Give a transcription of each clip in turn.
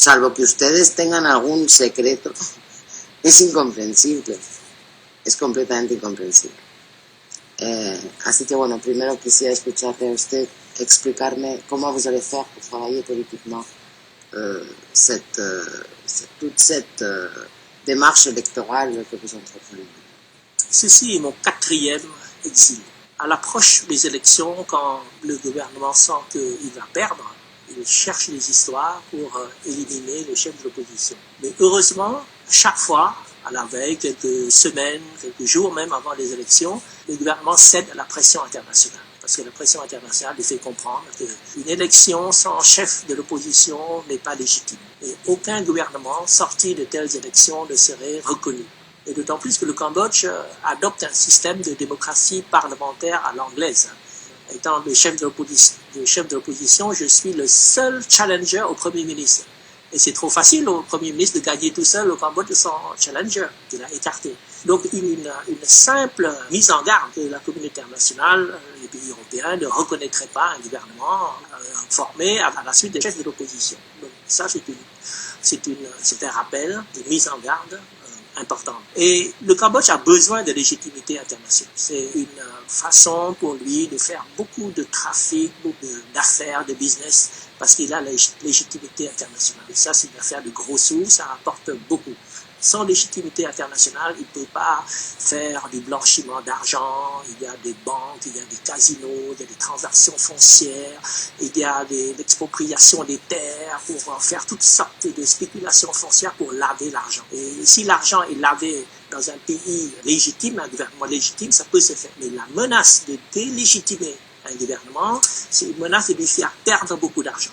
salvo que ustedes tengan algún secreto, es incomprensible, es completamente incomprensible. Así que bueno, primero quisiera escucharle a usted explicarme comment vous allez faire pour travailler politiquement toute cette démarche électorale que vous entreprenez. Ceci est mon 4e exil. À l'approche des élections, quand le gouvernement sent qu'il va perdre, il cherche des histoires pour éliminer le chef de l'opposition. Mais heureusement, chaque fois, à la veille, quelques semaines, quelques jours même avant les élections, le gouvernement cède à la pression internationale. Parce que la pression internationale lui fait comprendre qu'une élection sans chef de l'opposition n'est pas légitime. Et aucun gouvernement sorti de telles élections ne serait reconnu. Et d'autant plus que le Cambodge adopte un système de démocratie parlementaire à l'anglaise. Étant le chef de l'opposition, je suis le seul challenger au Premier ministre. Et c'est trop facile au Premier ministre de gagner tout seul au Cambodge sans challenger. Il a écarté. Donc une simple mise en garde que la communauté internationale, les pays européens ne reconnaîtraient pas un gouvernement formé à la suite des chefs de l'opposition. Donc ça c'est un rappel, une mise en garde importante. Et le Cambodge a besoin de légitimité internationale. C'est une façon pour lui de faire beaucoup de trafic, beaucoup d'affaires, de business, parce qu'il a la légitimité internationale. Et ça, c'est une affaire de gros sous, ça rapporte beaucoup. Sans légitimité internationale, il ne peut pas faire du blanchiment d'argent, il y a des banques, il y a des casinos, il y a des transactions foncières, il y a l'expropriation des terres pour faire toutes sortes de spéculations foncières pour laver l'argent. Et si l'argent est lavé dans un pays légitime, un gouvernement légitime, ça peut se faire. Mais la menace de délégitimer un gouvernement, c'est une menace de lui faire perdre beaucoup d'argent.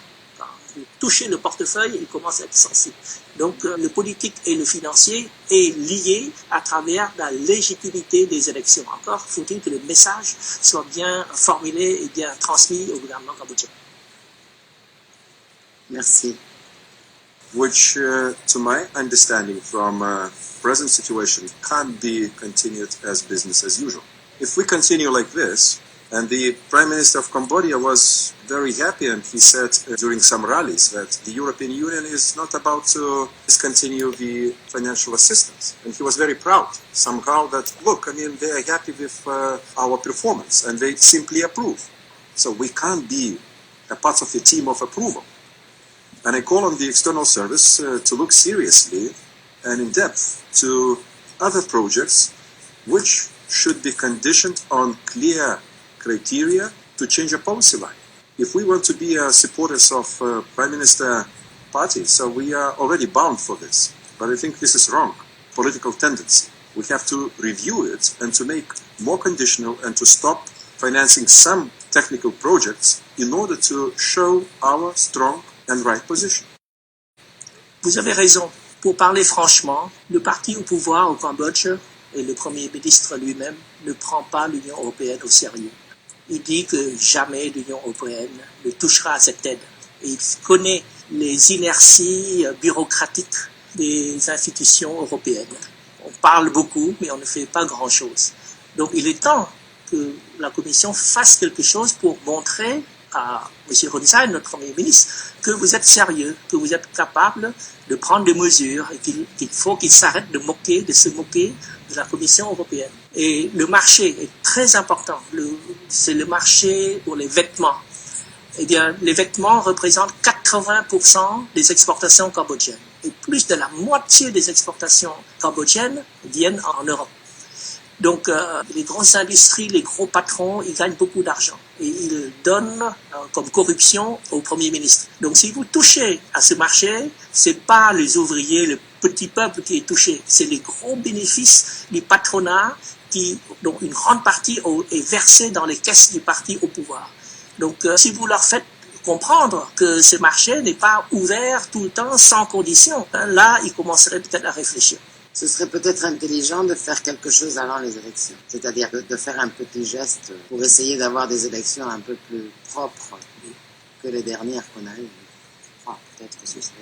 Toucher le portefeuille, il commence à être sensible. Donc le politique et le financier est lié à travers la légitimité des élections. Encore faut-il que le message soit bien formulé et bien transmis au gouvernement cambodgien. Merci. Which, to my understanding from present situation, can't be continued as business as usual. If we continue like this, and the Prime Minister of Cambodia was very happy, and he said during some rallies that the European Union is not about to discontinue the financial assistance. And he was very proud somehow that, look, I mean, they are happy with our performance, and they simply approve. So we can't be a part of a team of approval. And I call on the External Service to look seriously and in depth to other projects which should be conditioned on clear criteria to change a policy line. If we want to be supporters of Prime Minister Party, so we are already bound for this. But I think this is wrong, political tendency. We have to review it and to make more conditional and to stop financing some technical projects in order to show our strong and right position. Vous avez raison. Pour parler franchement, le parti au pouvoir au Cambodge et le Premier ministre lui-même ne prend pas l'Union européenne au sérieux. Il dit que jamais l'Union européenne ne touchera à cette aide. Et il connaît les inerties bureaucratiques des institutions européennes. On parle beaucoup, mais on ne fait pas grand-chose. Donc il est temps que la Commission fasse quelque chose pour montrer à M. Hun Sen, notre Premier ministre, que vous êtes sérieux, que vous êtes capable de prendre des mesures et qu'il faut qu'il s'arrête de se moquer de la Commission européenne. Et le marché est très important. C'est le marché pour les vêtements. Eh bien, les vêtements représentent 80% des exportations cambodgiennes. Et plus de la moitié des exportations cambodgiennes viennent en Europe. Donc, les grosses industries, les gros patrons, ils gagnent beaucoup d'argent. Et ils donnent comme corruption au Premier ministre. Donc, si vous touchez à ce marché, c'est pas les ouvriers, le petit peuple qui est touché. C'est les gros bénéfices du patronat dont une grande partie est versée dans les caisses du parti au pouvoir. Donc, si vous leur faites comprendre que ce marché n'est pas ouvert tout le temps sans condition, là, ils commenceraient peut-être à réfléchir. Ce serait peut-être intelligent de faire quelque chose avant les élections, c'est-à-dire de faire un petit geste pour essayer d'avoir des élections un peu plus propres que les dernières qu'on a eues. Peut-être que ce serait